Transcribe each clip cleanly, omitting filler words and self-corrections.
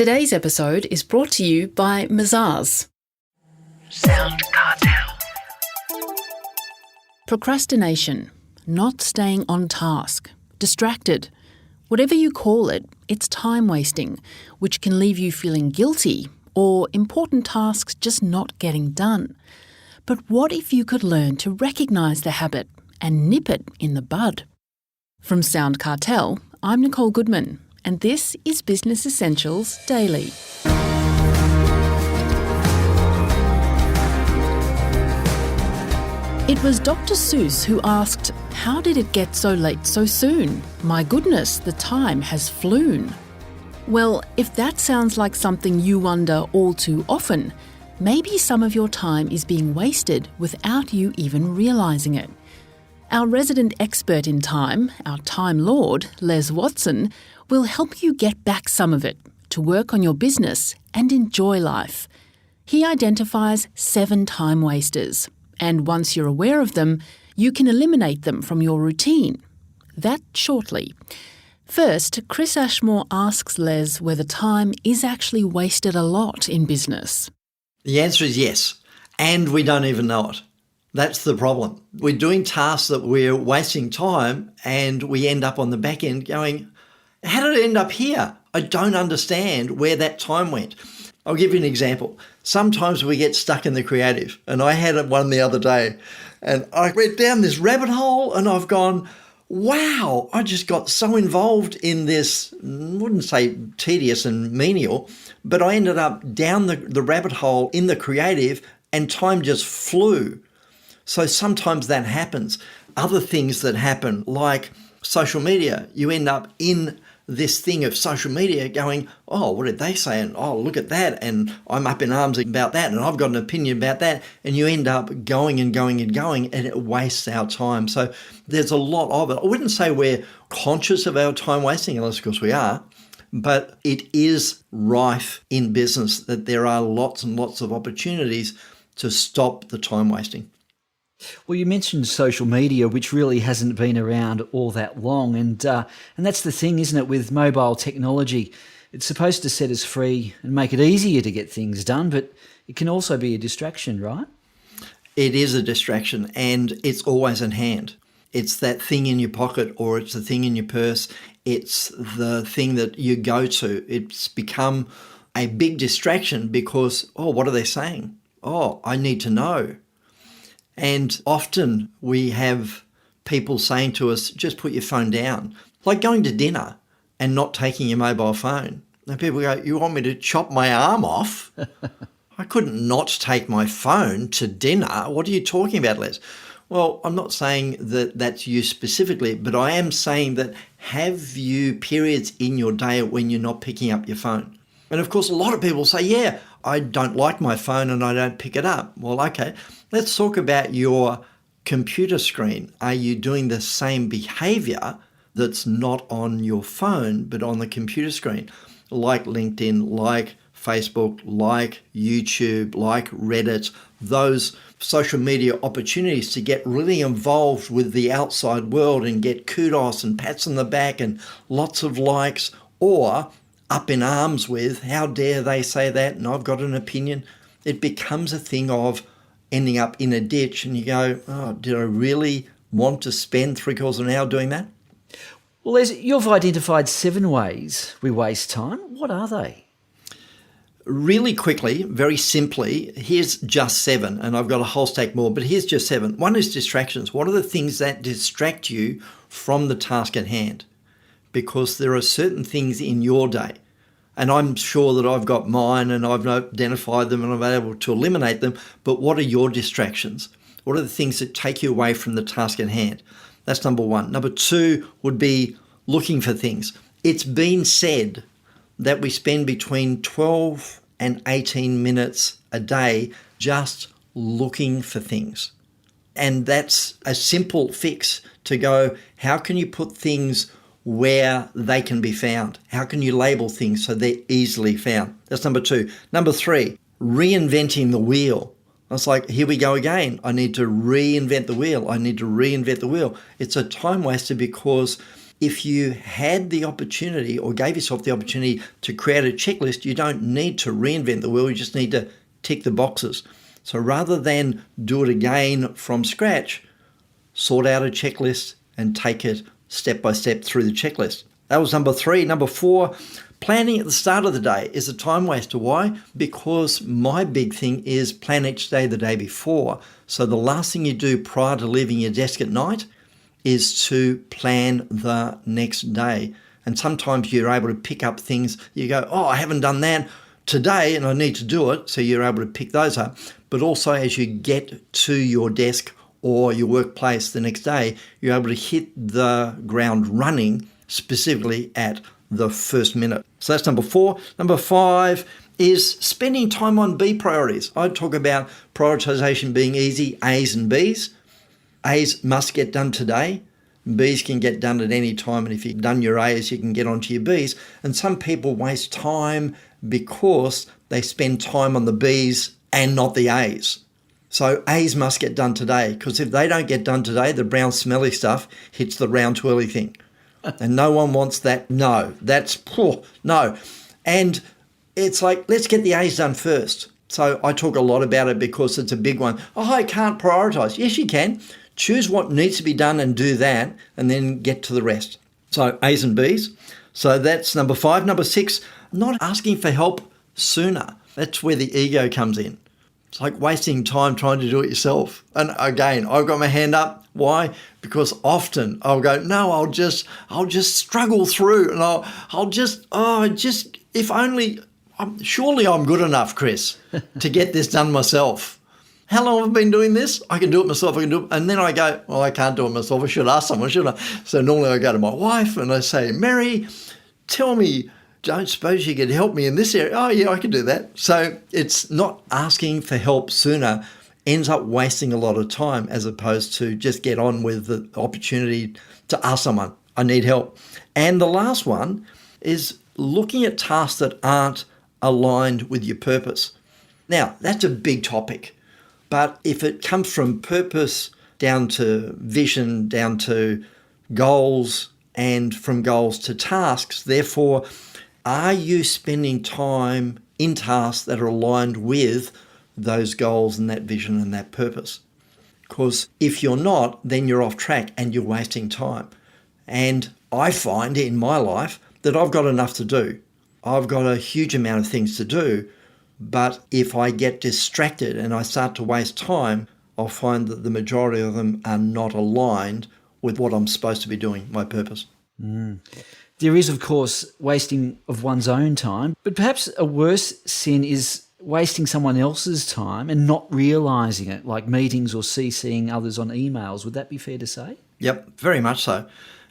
Today's episode is brought to you by Mazars. SoundCartel. Procrastination, not staying on task, distracted. Whatever you call it, it's time wasting, which can leave you feeling guilty or important tasks just not getting done. But what if you could learn to recognise the habit and nip it in the bud? From SoundCartel, I'm Nicole Goodman, and this is Business Essentials Daily. It was Dr. Seuss who asked, "How did it get so late so soon? My goodness, the time has flown." Well, if that sounds like something you wonder all too often, maybe some of your time is being wasted without you even realising it. Our resident expert in time, our Time Lord, Les Watson, will help you get back some of it to work on your business and enjoy life. He identifies 7 time wasters, and once you're aware of them, you can eliminate them from your routine. That shortly. First, Chris Ashmore asks Les whether time is actually wasted a lot in business. The answer is yes, and we don't even know it. That's the problem. We're doing tasks that we're wasting time, and we end up on the back end going, how did it end up here? I don't understand where that time went. I'll give you an example. Sometimes we get stuck in the creative, and I had one the other day, and I went down this rabbit hole, and I've gone, wow, I just got so involved in this, I wouldn't say tedious and menial, but I ended up down the rabbit hole in the creative, and time just flew. So sometimes that happens. Other things that happen, like social media, you end up in this thing of social media going, oh, what did they say? And oh, look at that. And I'm up in arms about that. And I've got an opinion about that. And you end up going and going and going, and it wastes our time. So there's a lot of it. I wouldn't say we're conscious of our time wasting, unless of course we are, but it is rife in business that there are lots and lots of opportunities to stop the time wasting. Well, you mentioned social media, which really hasn't been around all that long. And that's the thing, isn't it, with mobile technology? It's supposed to set us free and make it easier to get things done, but it can also be a distraction, right? It is a distraction, and it's always in hand. It's that thing in your pocket, or it's the thing in your purse. It's the thing that you go to. It's become a big distraction because, oh, what are they saying? Oh, I need to know. And often we have people saying to us, just put your phone down, like going to dinner and not taking your mobile phone. And people go, you want me to chop my arm off? I couldn't not take my phone to dinner. What are you talking about, Les? Well, I'm not saying that that's you specifically, but I am saying that have you periods in your day when you're not picking up your phone? And of course, a lot of people say, yeah, I don't like my phone and I don't pick it up. Well, okay, let's talk about your computer screen. Are you doing the same behavior that's not on your phone, but on the computer screen? Like LinkedIn, like Facebook, like YouTube, like Reddit, those social media opportunities to get really involved with the outside world and get kudos and pats on the back and lots of likes, or up in arms with, how dare they say that, and I've got an opinion. It becomes a thing of ending up in a ditch, and you go, oh, did I really want to spend 3/4 of an hour doing that? Well, Les, you've identified 7 ways we waste time. What are they? Really quickly, very simply, here's just 7, and I've got a whole stack more, but here's just 7. One is distractions. What are the things that distract you from the task at hand? Because there are certain things in your day, and I'm sure that I've got mine and I've identified them and I'm able to eliminate them, but what are your distractions? What are the things that take you away from the task at hand? That's number 1. Number 2 would be looking for things. It's been said that we spend between 12 and 18 minutes a day just looking for things. And that's a simple fix to go, how can you put things where they can be found? How can you label things so they're easily found? That's number 2. Number 3, reinventing the wheel. I was like, here we go again. I need to reinvent the wheel. I need to reinvent the wheel. It's a time waster because if you had the opportunity or gave yourself the opportunity to create a checklist, you don't need to reinvent the wheel, you just need to tick the boxes. So rather than do it again from scratch, sort out a checklist and take it step by step through the checklist. That was number 3. Number 4, planning at the start of the day is a time waster. Why? Because my big thing is plan each day the day before. So the last thing you do prior to leaving your desk at night is to plan the next day. And sometimes you're able to pick up things. You go, oh, I haven't done that today and I need to do it. So you're able to pick those up. But also as you get to your desk or your workplace the next day, you're able to hit the ground running specifically at the first minute. So that's number 4. Number 5 is spending time on B priorities. I talk about prioritization being easy, A's and B's. A's must get done today. B's can get done at any time. And if you've done your A's, you can get onto your B's. And some people waste time because they spend time on the B's and not the A's. So A's must get done today, because if they don't get done today, the brown smelly stuff hits the round twirly thing. And no one wants that. No, that's poor. No. And it's like, let's get the A's done first. So I talk a lot about it because it's a big one. Oh, I can't prioritize. Yes, you can. Choose what needs to be done and do that, and then get to the rest. So A's and B's. So that's number 5. Number 6, not asking for help sooner. That's where the ego comes in. It's like wasting time trying to do it yourself. And again, I've got my hand up. Why? Because often I'll go, no, I'll just struggle through, and if only, surely I'm good enough, Chris, to get this done myself. How long have I been doing this? I can do it myself. And then I go, well, I can't do it myself. I should ask someone, shouldn't I? So normally I go to my wife and I say, Mary, tell me, don't suppose you could help me in this area? Oh, yeah, I can do that. So it's not asking for help sooner ends up wasting a lot of time, as opposed to just get on with the opportunity to ask someone, I need help. And the last one is looking at tasks that aren't aligned with your purpose. Now, that's a big topic, but if it comes from purpose down to vision, down to goals, and from goals to tasks, therefore, are you spending time in tasks that are aligned with those goals and that vision and that purpose? Because if you're not, then you're off track and you're wasting time. And I find in my life that I've got enough to do. I've got a huge amount of things to do, but if I get distracted and I start to waste time, I'll find that the majority of them are not aligned with what I'm supposed to be doing, my purpose. There is, of course, wasting of one's own time, but perhaps a worse sin is wasting someone else's time and not realising it, like meetings or CCing others on emails. Would that be fair to say? Yep, very much so.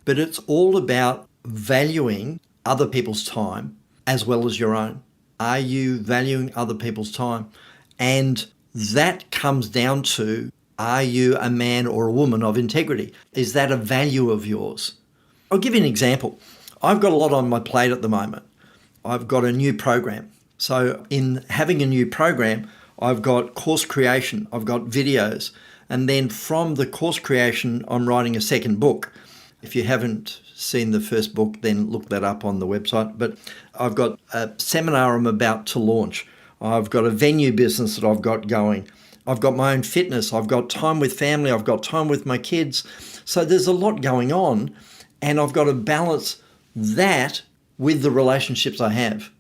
But it's all about valuing other people's time as well as your own. Are you valuing other people's time? And that comes down to, are you a man or a woman of integrity? Is that a value of yours? I'll give you an example. I've got a lot on my plate at the moment. I've got a new program. So in having a new program, I've got course creation, I've got videos, and then from the course creation, I'm writing a second book. If you haven't seen the first book, then look that up on the website. But I've got a seminar I'm about to launch. I've got a venue business that I've got going. I've got my own fitness. I've got time with family. I've got time with my kids. So there's a lot going on, and I've got to balance that with the relationships I have.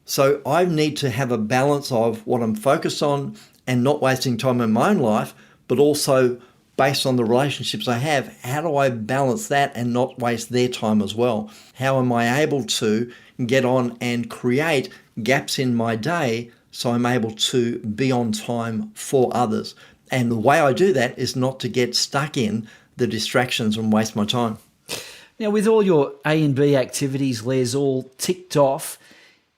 So I need to have a balance of what I'm focused on and not wasting time in my own life, but also based on the relationships I have, how do I balance that and not waste their time as well? How am I able to get on and create gaps in my day so I'm able to be on time for others? And the way I do that is not to get stuck in the distractions and waste my time. Now, with all your A and B activities, Les, all ticked off,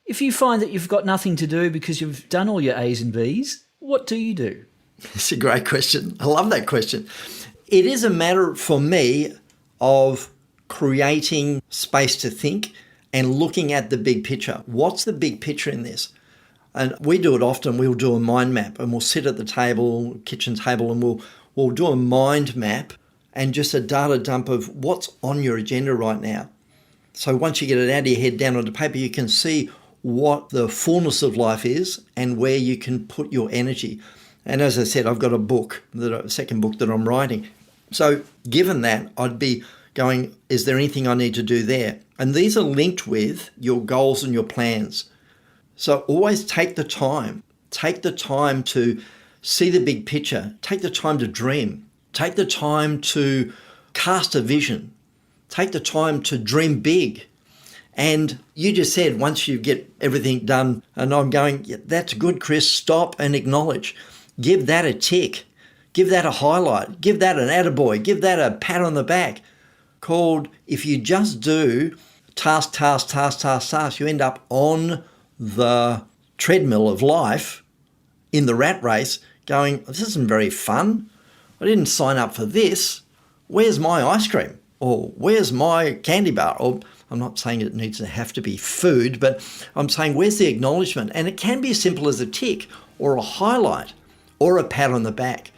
if you find that you've got nothing to do because you've done all your A's and B's, what do you do? It's a great question. I love that question. It is a matter for me of creating space to think and looking at the big picture. What's the big picture in this? And we do it often. We'll do a mind map and we'll sit at the table, kitchen table, and we'll do a mind map and just a data dump of what's on your agenda right now. So once you get it out of your head down onto paper, you can see what the fullness of life is and where you can put your energy. And as I said, I've got a second book that I'm writing. So given that, I'd be going, is there anything I need to do there? And these are linked with your goals and your plans. So always take the time. Take the time to see the big picture. Take the time to dream. Take the time to cast a vision. Take the time to dream big. And you just said once you get everything done, and I'm going, yeah, that's good, Chris, stop and acknowledge. Give that a tick. Give that a highlight. Give that an attaboy. Give that a pat on the back. Called, if you just do task, you end up on the treadmill of life in the rat race going, this isn't very fun. I didn't sign up for this. Where's my ice cream? Or where's my candy bar? Or I'm not saying it needs to have to be food, but I'm saying where's the acknowledgement? And it can be as simple as a tick or a highlight or a pat on the back.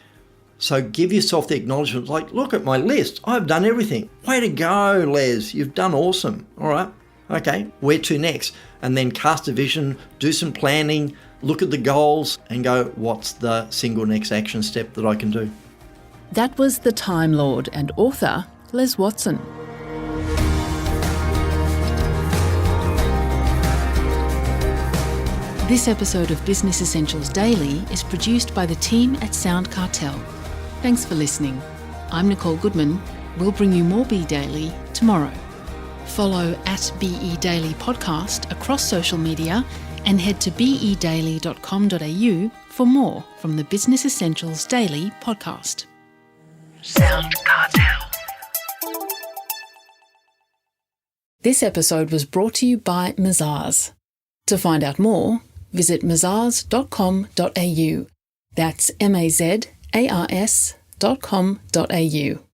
So give yourself the acknowledgement, like, look at my list. I've done everything. Way to go, Les. You've done awesome. All right. Okay, where to next? And then cast a vision, do some planning, look at the goals and go, what's the single next action step that I can do? That was the Time Lord and author, Les Watson. This episode of Business Essentials Daily is produced by the team at SoundCartel. Thanks for listening. I'm Nicole Goodman. We'll bring you more Be Daily tomorrow. Follow at BE Daily Podcast across social media and head to bedaily.com.au for more from the Business Essentials Daily podcast. SoundCartel. This episode was brought to you by Mazars. To find out more, visit mazars.com.au. That's mazars.com.au.